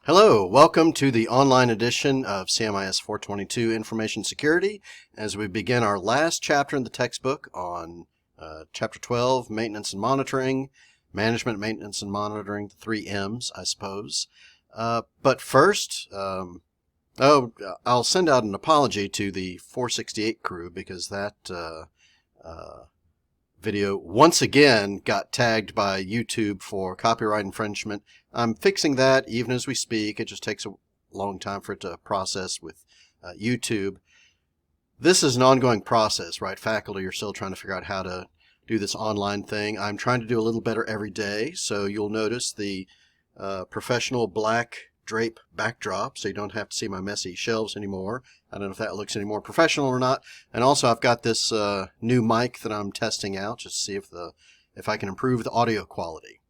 Hello, welcome to the online edition of CMIS422 Information Security as we begin our last chapter in the textbook on Chapter 12, Maintenance and Monitoring, Management, Maintenance and Monitoring, the 3 M's, I suppose. But first, I'll send out an apology to the 468 crew because that video once again got tagged by YouTube for copyright infringement. I'm fixing that even as we speak. It just takes a long time for it to process with YouTube. This is an ongoing process, right? Faculty are still trying to figure out how to do this online thing. I'm trying to do a little better every day, so you'll notice the professional black drape backdrop, so you don't have to see my messy shelves anymore. I don't know if that looks any more professional or not. And also I've got this new mic that I'm testing out just to see if I can improve the audio quality.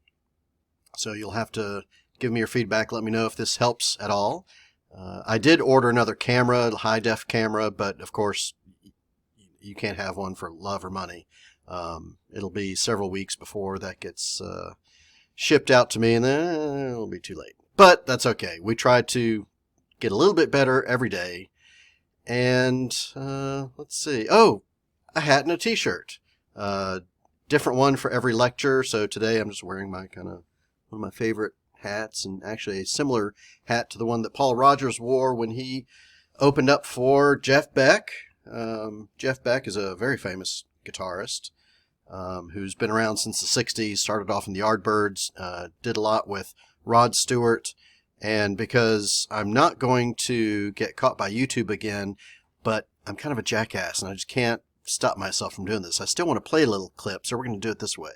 So you'll have to give me your feedback, let me know if this helps at all. I did order another camera, a high-def camera, but of course you can't have one for love or money. It'll be several weeks before that gets shipped out to me, and then it'll be too late. But that's okay. We try to get a little bit better every day. And let's see. Oh, a hat and a t-shirt. Different one for every lecture. So today I'm just wearing my one of my favorite hats, and actually a similar hat to the one that Paul Rogers wore when he opened up for Jeff Beck. Jeff Beck is a very famous guitarist who's been around since the 60s, started off in the Yardbirds, did a lot with Rod Stewart, and because I'm not going to get caught by YouTube again, but I'm kind of a jackass and I just can't stop myself from doing this. I still want to play a little clip, so we're going to do it this way.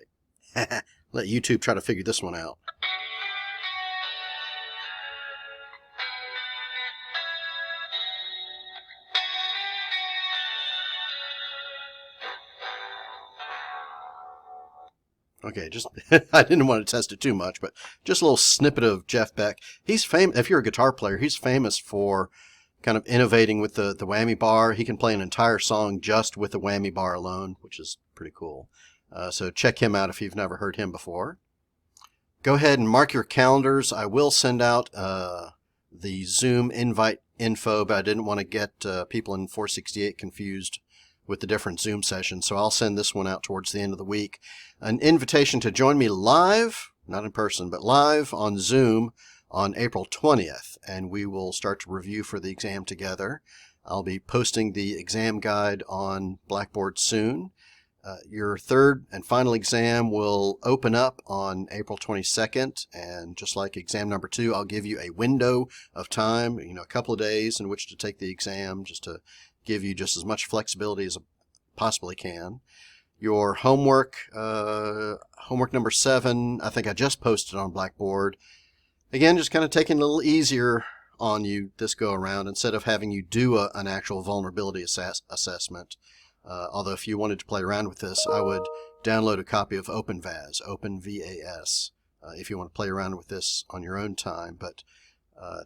Let YouTube try to figure this one out. Okay, just I didn't want to test it too much, but just a little snippet of Jeff Beck. He's famous. If you're a guitar player, he's famous for kind of innovating with the whammy bar. He can play an entire song just with the whammy bar alone, which is pretty cool. So check him out if you've never heard him before. Go ahead and mark your calendars. I will send out the Zoom invite info, but I didn't want to get people in 468 confused with the different Zoom sessions, so I'll send this one out towards the end of the week. An invitation to join me live, not in person, but live on Zoom on April 20th, and we will start to review for the exam together. I'll be posting the exam guide on Blackboard soon. Your third and final exam will open up on April 22nd, and just like exam number 2, I'll give you a window of time, a couple of days in which to take the exam, just to give you just as much flexibility as I possibly can. Your homework, homework number 7, I think I just posted on Blackboard. Again, just kind of taking it a little easier on you this go around instead of having you do an actual vulnerability assessment. Although if you wanted to play around with this, I would download a copy of OpenVAS, OpenVAS, if you want to play around with this on your own time. But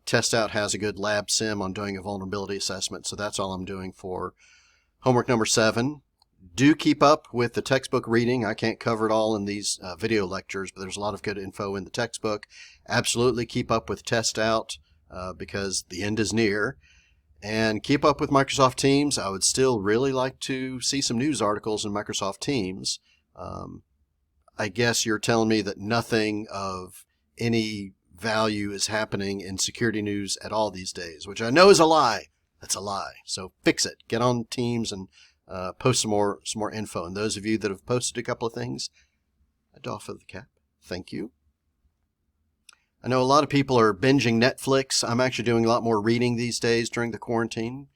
TestOut has a good lab sim on doing a vulnerability assessment, so that's all I'm doing for homework number 7. Do keep up with the textbook reading. I can't cover it all in these video lectures, but there's a lot of good info in the textbook. Absolutely keep up with TestOut because the end is near. And keep up with Microsoft Teams. I would still really like to see some news articles in Microsoft Teams. I guess you're telling me that nothing of any value is happening in security news at all these days, which I know is a lie. That's a lie. So fix it. Get on Teams and post some more info. And those of you that have posted a couple of things, I doff of the cap. Thank you. I know a lot of people are binging Netflix. I'm actually doing a lot more reading these days during the quarantine.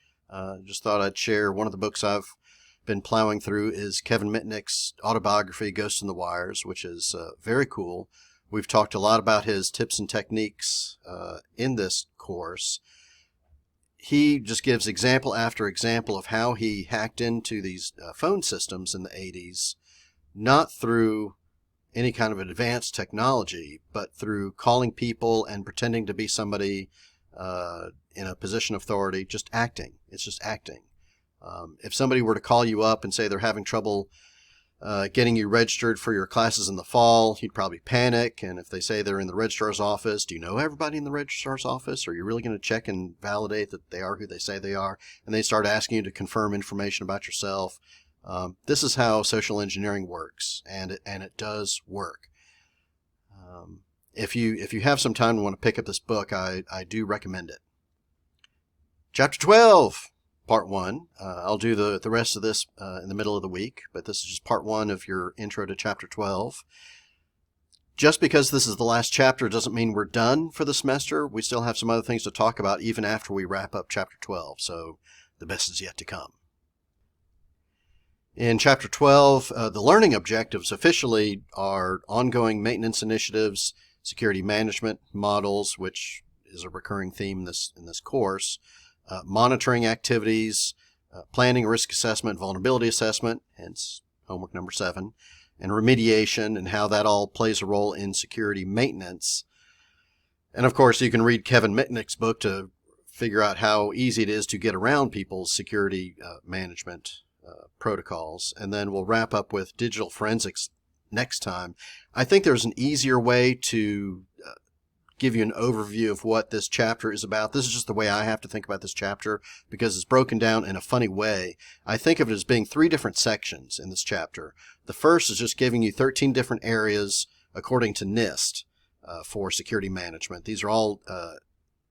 Just thought I'd share one of the books I've been plowing through is Kevin Mitnick's autobiography, Ghost in the Wires, which is very cool. We've talked a lot about his tips and techniques in this course. He just gives example after example of how he hacked into these phone systems in the 80s, not through any kind of advanced technology, but through calling people and pretending to be somebody in a position of authority, just acting. It's just acting. If somebody were to call you up and say they're having trouble getting you registered for your classes in the fall. You'd probably panic, and if they say they're in the registrar's office, do you know everybody in the registrar's office? Are you really going to check and validate that they are who they say they are? And they start asking you to confirm information about yourself. This is how social engineering works, and it does work. If you have some time and want to pick up this book, I do recommend it. Chapter 12, Part 1. I'll do the rest of this in the middle of the week, but this is just Part 1 of your intro to Chapter 12. Just because this is the last chapter doesn't mean we're done for the semester. We still have some other things to talk about even after we wrap up Chapter 12, so the best is yet to come. In Chapter 12, the learning objectives officially are ongoing maintenance initiatives, security management models, which is a recurring theme in this course, monitoring activities, planning, risk assessment, vulnerability assessment, hence homework number 7, and remediation and how that all plays a role in security maintenance. And of course, you can read Kevin Mitnick's book to figure out how easy it is to get around people's security management protocols. And then we'll wrap up with digital forensics next time. I think there's an easier way to give you an overview of what this chapter is about. This is just the way I have to think about this chapter because it's broken down in a funny way. I think of it as being 3 different sections in this chapter. The first is just giving you 13 different areas according to NIST for security management. These are all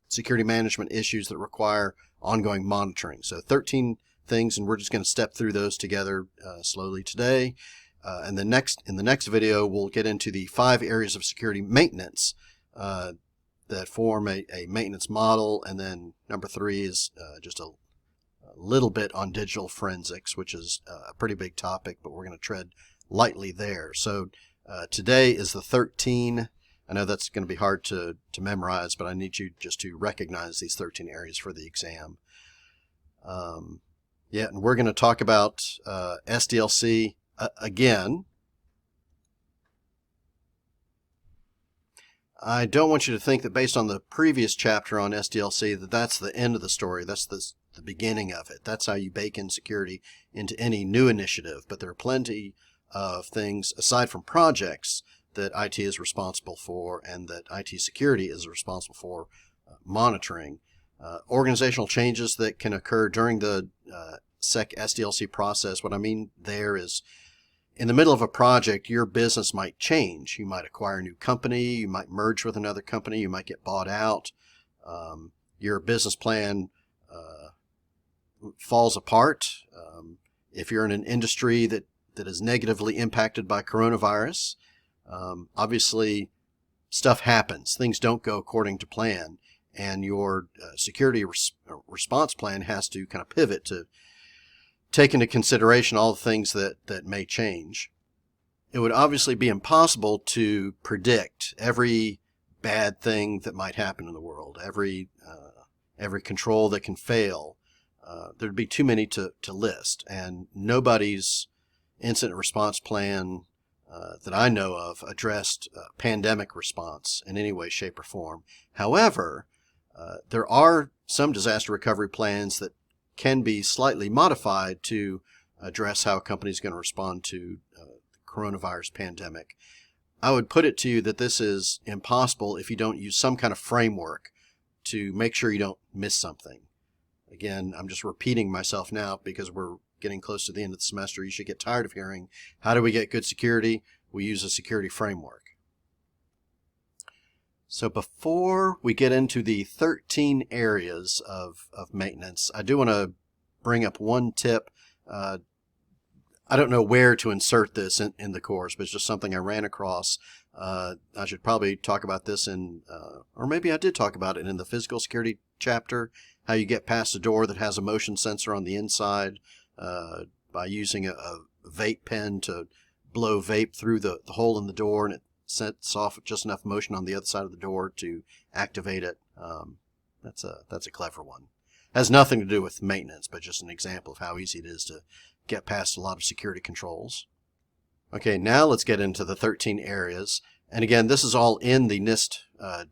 security management issues that require ongoing monitoring. So 13 things, and we're just going to step through those together slowly today. And in the next video, we'll get into the 5 areas of security maintenance that form a maintenance model. And then number 3 is just a little bit on digital forensics, which is a pretty big topic, but we're going to tread lightly there. So today is the 13. I know that's going to be hard to memorize, but I need you just to recognize these 13 areas for the exam. Yeah, and we're going to talk about SDLC again. I don't want you to think that based on the previous chapter on SDLC that that's the end of the story. That's the beginning of it. That's how you bake in security into any new initiative. But there are plenty of things aside from projects that IT is responsible for and that IT security is responsible for monitoring. Organizational changes that can occur during the SEC SDLC process. What I mean there is in the middle of a project, your business might change. You might acquire a new company. You might merge with another company. You might get bought out. Your business plan falls apart. If you're in an industry that is negatively impacted by coronavirus, obviously stuff happens. Things don't go according to plan. And your security response plan has to kind of pivot to take into consideration all the things that may change. It would obviously be impossible to predict every bad thing that might happen in the world, every control that can fail. There'd be too many to list, and nobody's incident response plan that I know of addressed pandemic response in any way, shape, or form. However, there are some disaster recovery plans that can be slightly modified to address how a company is going to respond to the coronavirus pandemic. I would put it to you that this is impossible if you don't use some kind of framework to make sure you don't miss something. Again, I'm just repeating myself now because we're getting close to the end of the semester. You should get tired of hearing, how do we get good security? We use a security framework. So before we get into the 13 areas of maintenance, I do want to bring up one tip. I don't know where to insert this in the course, but it's just something I ran across. I should probably talk about this or maybe I did talk about it in the physical security chapter, how you get past a door that has a motion sensor on the inside by using a vape pen to blow vape through the hole in the door, and it sets off just enough motion on the other side of the door to activate it. That's a clever one. Has nothing to do with maintenance, but just an example of how easy it is to get past a lot of security controls. Okay, now let's get into the 13 areas. And again, this is all in the NIST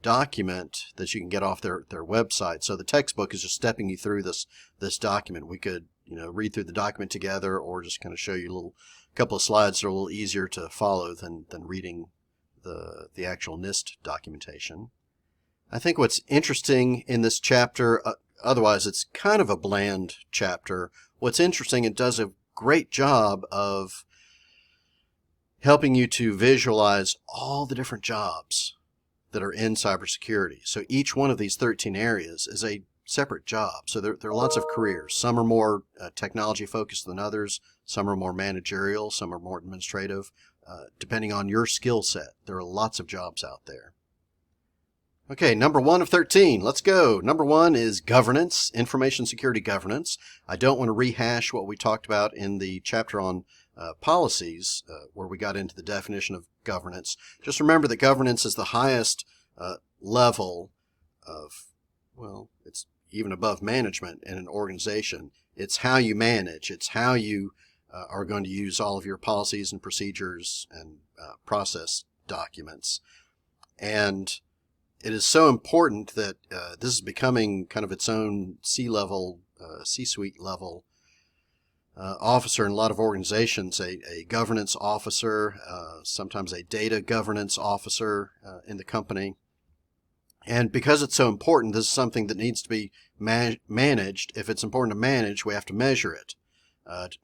document that you can get off their website. So the textbook is just stepping you through this document. We could read through the document together, or just kind of show you a couple of slides that are a little easier to follow than reading the actual NIST documentation. I think what's interesting in this chapter, otherwise it's kind of a bland chapter. What's interesting, it does a great job of helping you to visualize all the different jobs that are in cybersecurity. So each one of these 13 areas is a separate job. So there are lots of careers. Some are more technology focused than others. Some are more managerial. Some are more administrative. Depending on your skill set, there are lots of jobs out there. Okay, number 1 of 13. Let's go. Number 1 is governance, information security governance. I don't want to rehash what we talked about in the chapter on policies, where we got into the definition of governance. Just remember that governance is the highest level of, well, it's even above management in an organization. It's how you manage. It's how you are going to use all of your policies and procedures and process documents. And it is so important that this is becoming kind of its own C-level, C-suite level officer in a lot of organizations, a governance officer, sometimes a data governance officer in the company. And because it's so important, this is something that needs to be managed. If it's important to manage, we have to measure it.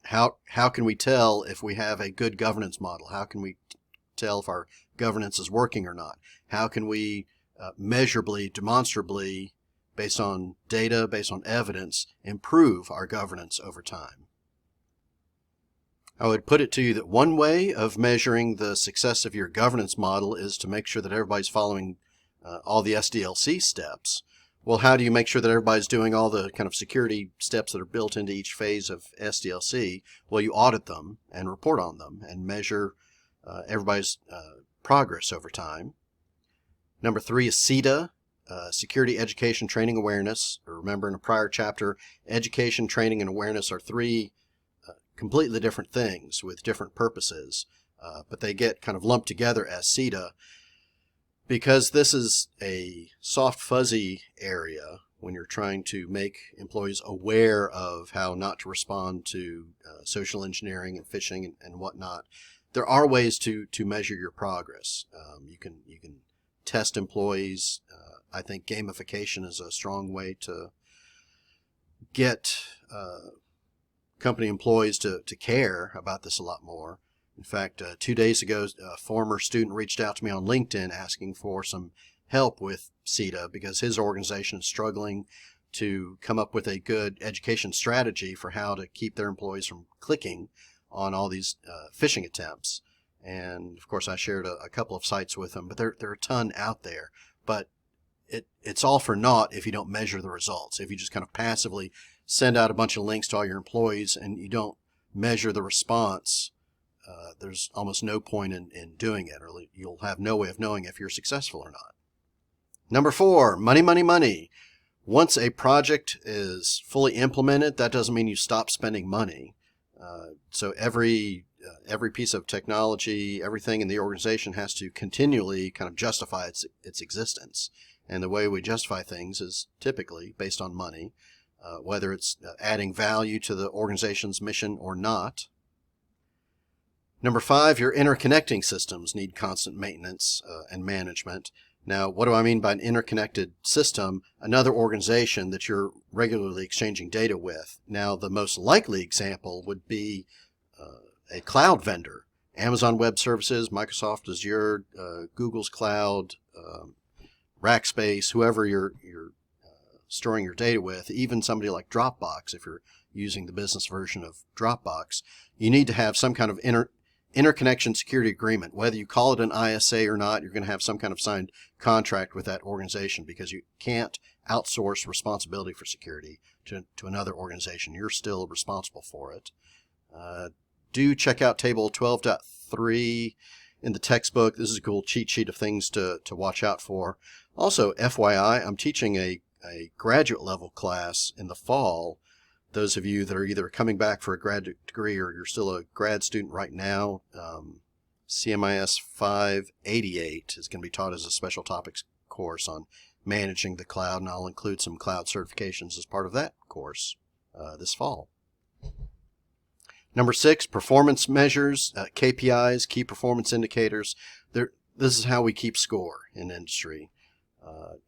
How can we tell if we have a good governance model? How can we tell if our governance is working or not? How can we measurably, demonstrably, based on data, based on evidence, improve our governance over time? I would put it to you that one way of measuring the success of your governance model is to make sure that everybody's following all the SDLC steps. Well, how do you make sure that everybody's doing all the kind of security steps that are built into each phase of SDLC? Well, you audit them and report on them and measure everybody's progress over time. Number 3 is CETA, Security, Education, Training, Awareness. Remember, in a prior chapter, education, training, and awareness are 3 completely different things with different purposes, but they get kind of lumped together as CETA because this is a soft, fuzzy area when you're trying to make employees aware of how not to respond to social engineering and phishing and whatnot. There are ways to measure your progress. You can test employees. I think gamification is a strong way to get company employees to care about this a lot more. In fact, 2 days ago, a former student reached out to me on LinkedIn asking for some help with CETA because his organization is struggling to come up with a good education strategy for how to keep their employees from clicking on all these phishing attempts. And of course, I shared a couple of sites with them, but there are a ton out there. But it's all for naught if you don't measure the results. If you just kind of passively send out a bunch of links to all your employees and you don't measure the response, there's almost no point in doing it, or you'll have no way of knowing if you're successful or not. Number 4, money, money, money. Once a project is fully implemented, that doesn't mean you stop spending money. So every piece of technology, everything in the organization has to continually kind of justify its existence. And the way we justify things is typically based on money, whether it's adding value to the organization's mission or not. Number 5, your interconnecting systems need constant maintenance and management. Now, what do I mean by an interconnected system? Another organization that you're regularly exchanging data with. Now, the most likely example would be a cloud vendor. Amazon Web Services, Microsoft Azure, Google's Cloud, Rackspace, whoever you're storing your data with, even somebody like Dropbox, if you're using the business version of Dropbox, you need to have some kind of interconnection security agreement. Whether you call it an ISA or not, you're going to have some kind of signed contract with that organization because you can't outsource responsibility for security to another organization. You're still responsible for it. Do check out table 12.3 in the textbook. This is a cool cheat sheet of things to watch out for. Also, FYI, I'm teaching a graduate level class in the fall. Those of you that are either coming back for a graduate degree or you're still a grad student right now, CMIS422 is going to be taught as a special topics course on managing the cloud, and I'll include some cloud certifications as part of that course this fall. Number 6, performance measures, KPIs, key performance indicators. This is how we keep score in industry.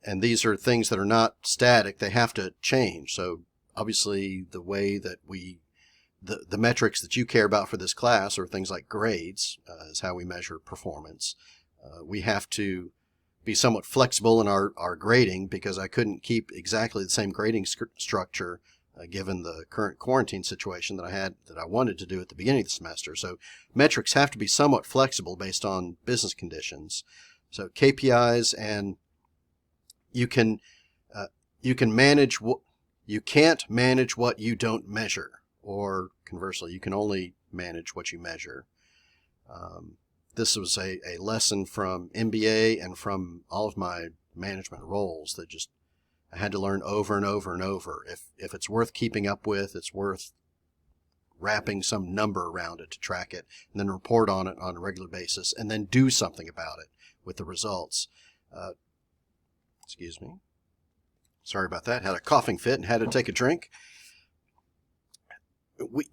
And these are things that are not static. They have to change. So obviously the way that the metrics that you care about for this class are things like grades, is how we measure performance. We have to be somewhat flexible in our grading, because I couldn't keep exactly the same grading structure given the current quarantine situation that I wanted to do at the beginning of the semester. So metrics have to be somewhat flexible based on business conditions. So KPIs, and you can manage you can't manage what you don't measure, or conversely, you can only manage what you measure. This was a lesson from MBA and from all of my management roles that just I had to learn over and over and over. If it's worth keeping up with, it's worth wrapping some number around it to track it, and then report on it on a regular basis, and then do something about it with the results. Excuse me. Sorry about that. Had a coughing fit and had to take a drink.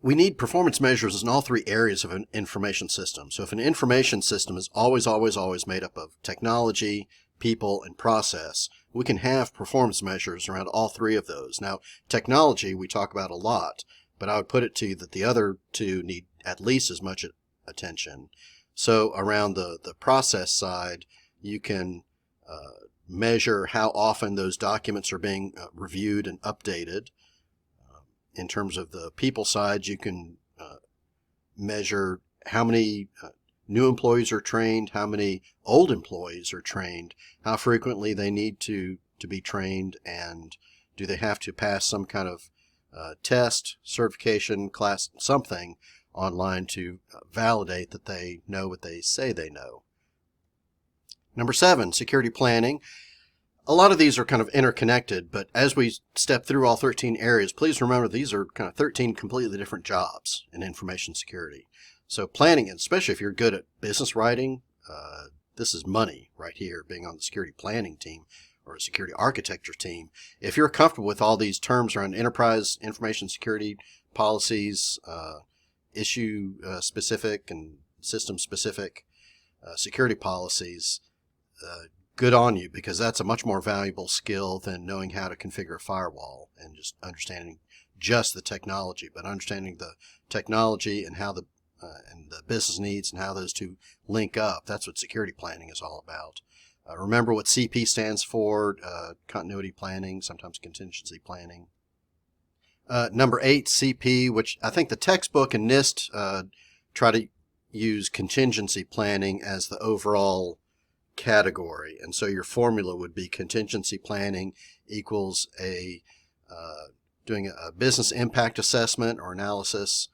We need performance measures in all three areas of an information system. So if an information system is always made up of technology, people, and process, we can have performance measures around all three of those. Now, technology we talk about a lot, but I would put it to you that the other two need at least as much attention. So around the process side, you can measure how often those documents are being reviewed and updated. In terms of the people side, you can measure how many new employees are trained, how many old employees are trained, how frequently they need to be trained, and do they have to pass some kind of test, certification, class, something online to validate that they know what they say they know. Number 7, security planning. A lot of these are kind of interconnected, but as we step through all 13 areas, please remember these are kind of 13 completely different jobs in information security. So planning, especially if you're good at business writing, this is money right here, being on the security planning team or a security architecture team. If you're comfortable with all these terms around enterprise information security policies, issue specific and system specific security policies, good on you, because that's a much more valuable skill than knowing how to configure a firewall and just understanding just the technology, but understanding the technology and how the business needs and how those two link up. That's what security planning is all about. Remember what CP stands for, continuity planning, sometimes contingency planning. Number 8, CP, which I think the textbook and NIST try to use contingency planning as the overall category, and so your formula would be contingency planning equals doing a business impact assessment or analysis,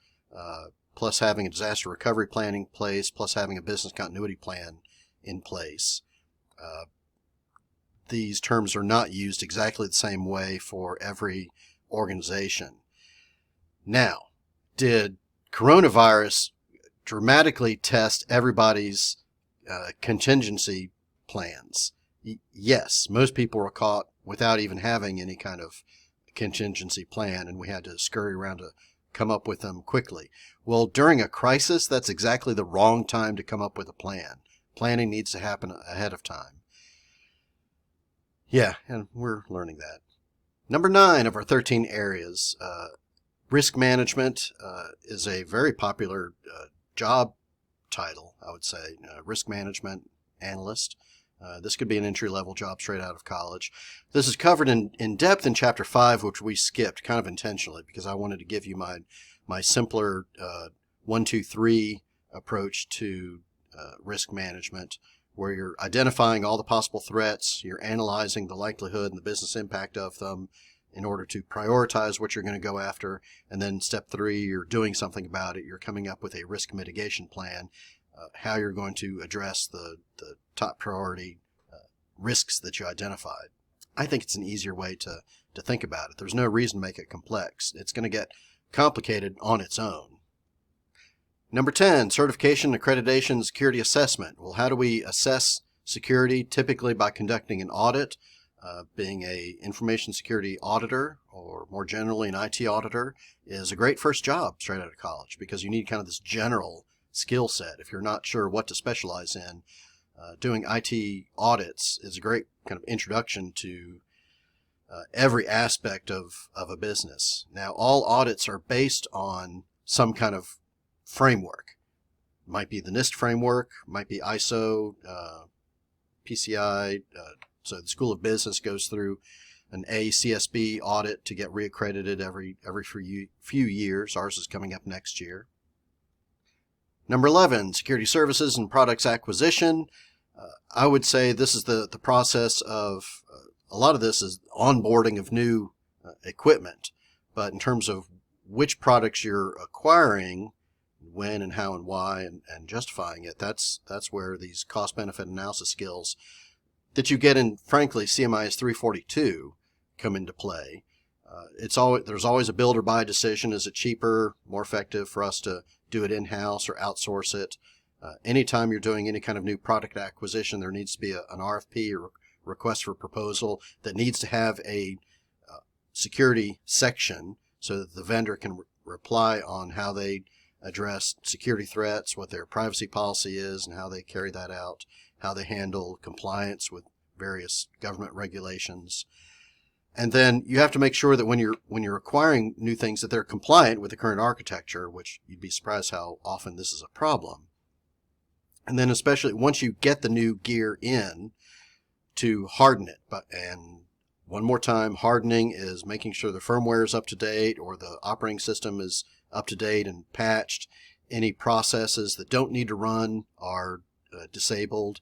plus having a disaster recovery plan in place, plus having a business continuity plan in place. These terms are not used exactly the same way for every organization. Now, did coronavirus dramatically test everybody's contingency plans? Yes, most people were caught without even having any kind of contingency plan, and we had to scurry around to come up with them quickly. Well, during a crisis, that's exactly the wrong time to come up with a plan. Planning needs to happen ahead of time. Yeah, and we're learning that. Number 9 of our 13 areas, risk management is a very popular job title, I would say. Risk management analyst. This could be an entry-level job straight out of college. This is covered in depth in Chapter 5, which we skipped kind of intentionally because I wanted to give you my simpler 1, 2, 3 approach to risk management, where you're identifying all the possible threats, you're analyzing the likelihood and the business impact of them in order to prioritize what you're going to go after, and then step 3, you're doing something about it. You're coming up with a risk mitigation plan, how you're going to address the top priority risks that you identified. I think it's an easier way to think about it. There's no reason to make it complex. It's going to get complicated on its own. Number 10, certification, accreditation, security assessment. Well, how do we assess security? Typically by conducting an audit. Being a information security auditor, or more generally an IT auditor, is a great first job straight out of college, because you need kind of this general skill set. If you're not sure what to specialize in, doing IT audits is a great kind of introduction to every aspect of a business. Now, all audits are based on some kind of framework. Might be the NIST framework, might be ISO, PCI. So the School of Business goes through an ACSB audit to get reaccredited every few years. Ours is coming up next year. Number 11, security services and products acquisition. I would say this is the process of, a lot of this is onboarding of new equipment. But in terms of which products you're acquiring, when and how and why, and justifying it, that's where these cost-benefit analysis skills that you get in, frankly, CMIS422 come into play. There's always a build or buy decision. Is it cheaper, more effective for us to do it in-house or outsource it? Anytime you're doing any kind of new product acquisition, there needs to be an RFP, or request for proposal, that needs to have a security section so that the vendor can reply on how they address security threats, what their privacy policy is, and how they carry that out, how they handle compliance with various government regulations. And then you have to make sure that when you're acquiring new things, that they're compliant with the current architecture, which you'd be surprised how often this is a problem. And then especially once you get the new gear in, to harden it. And one more time, hardening is making sure the firmware is up to date, or the operating system is up to date and patched. Any processes that don't need to run are disabled.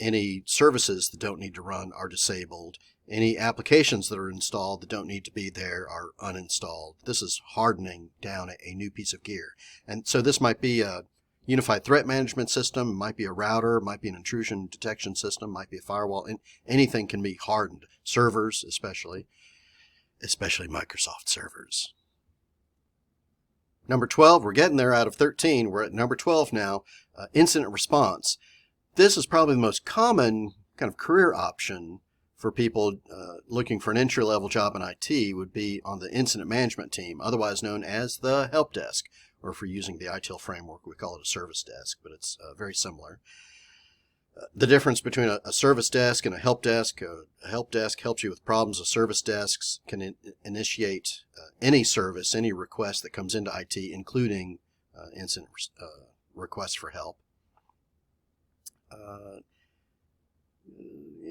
Any services that don't need to run are disabled. Any applications that are installed that don't need to be there are uninstalled. This is hardening down a new piece of gear. And so this might be a unified threat management system, might be a router, might be an intrusion detection system, might be a firewall, and anything can be hardened. Servers especially Microsoft servers. Number 12, we're getting there out of 13. We're at number 12 now, incident response. This is probably the most common kind of career option for people looking for an entry-level job in IT, would be on the incident management team, otherwise known as the help desk, or if we're using the ITIL framework, we call it a service desk, but it's very similar. The difference between a service desk and a help desk helps you with problems. A service desk can initiate any service, any request that comes into IT, including incident requests for help.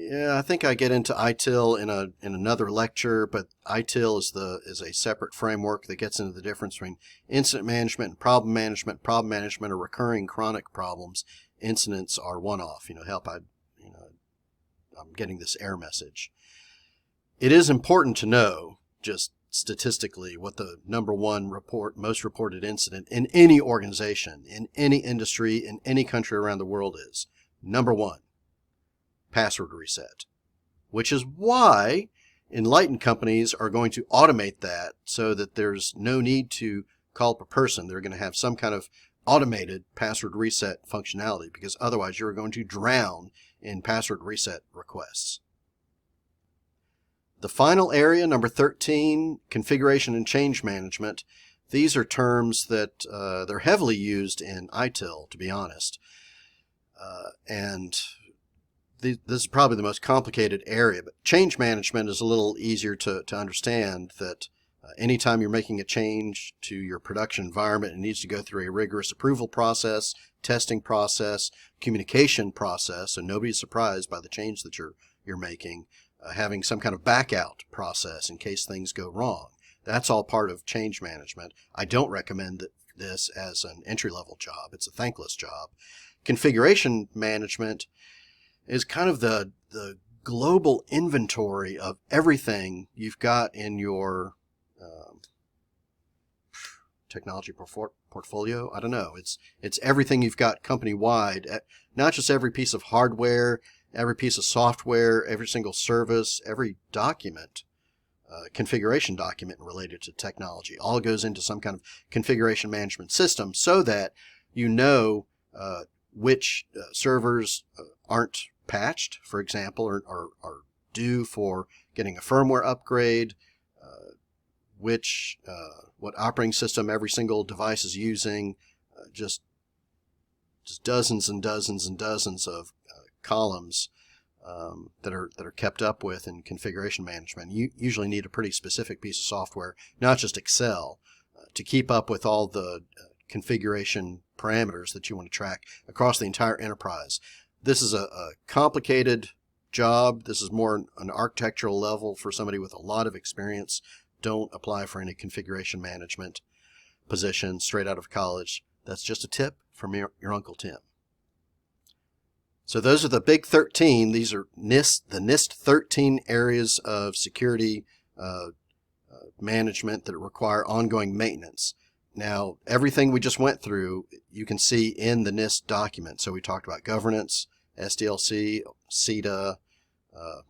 Yeah, I think I get into ITIL in another lecture, but ITIL is a separate framework that gets into the difference between incident management and problem management. Problem management are recurring chronic problems. Incidents are one-off. I'm getting this error message. It is important to know, just statistically, what the number one most reported incident in any organization, in any industry, in any country around the world is. Number one, password reset, which is why enlightened companies are going to automate that so that there's no need to call up a person. They're going to have some kind of automated password reset functionality, because otherwise you're going to drown in password reset requests. The final area, number 13, configuration and change management. These are terms that they're heavily used in ITIL, to be honest. This is probably the most complicated area, but change management is a little easier to understand. That anytime you're making a change to your production environment, it needs to go through a rigorous approval process, testing process, communication process, and nobody's surprised by the change that you're making. Having some kind of back out process in case things go wrong. That's all part of change management. I don't recommend this as an entry-level job. It's a thankless job. Configuration management is kind of the global inventory of everything you've got in your technology portfolio. I don't know. It's everything you've got company-wide, not just every piece of hardware, every piece of software, every single service, every document, configuration document related to technology, all goes into some kind of configuration management system, so that you know which servers aren't patched, for example, or due for getting a firmware upgrade, what operating system every single device is using, just dozens and dozens and dozens of columns that are kept up with in configuration management. You usually need a pretty specific piece of software, not just Excel, to keep up with all the configuration parameters that you want to track across the entire enterprise. This is a complicated job. This is more an architectural level for somebody with a lot of experience. Don't apply for any configuration management position straight out of college. That's just a tip from your Uncle Tim. So those are the big 13. These are the NIST 13 areas of security management that require ongoing maintenance. Now, everything we just went through, you can see in the NIST document. So we talked about governance, SDLC, CETA,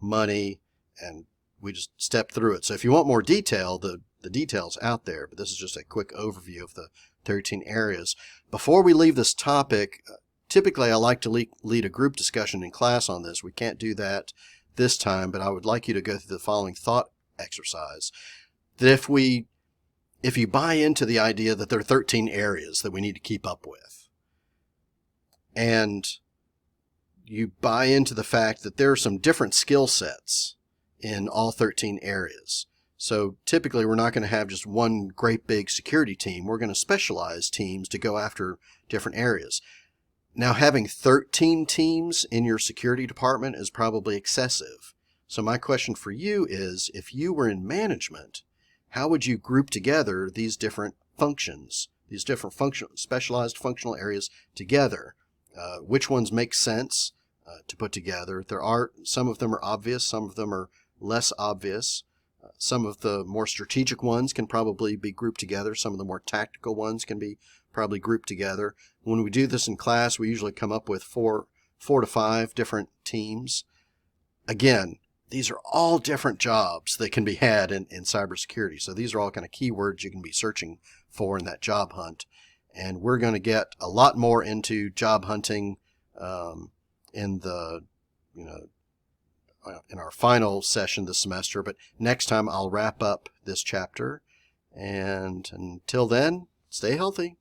money, and we just stepped through it. So if you want more detail, the detail's out there, but this is just a quick overview of the 13 areas. Before we leave this topic, typically I like to lead a group discussion in class on this. We can't do that this time, but I would like you to go through the following thought exercise. That if you buy into the idea that there are 13 areas that we need to keep up with, and you buy into the fact that there are some different skill sets in all 13 areas. So typically we're not going to have just one great big security team. We're going to specialize teams to go after different areas. Now, having 13 teams in your security department is probably excessive. So my question for you is, if you were in management, how would you group together these different functions, these different specialized functional areas together? Which ones make sense to put together? Some of them are obvious, some of them are less obvious. Some of the more strategic ones can probably be grouped together. Some of the more tactical ones can be probably grouped together. When we do this in class, we usually come up with four to five different teams. Again, these are all different jobs that can be had in cybersecurity. So these are all kind of keywords you can be searching for in that job hunt. And we're going to get a lot more into job hunting in our final session this semester. But next time I'll wrap up this chapter. And until then, stay healthy.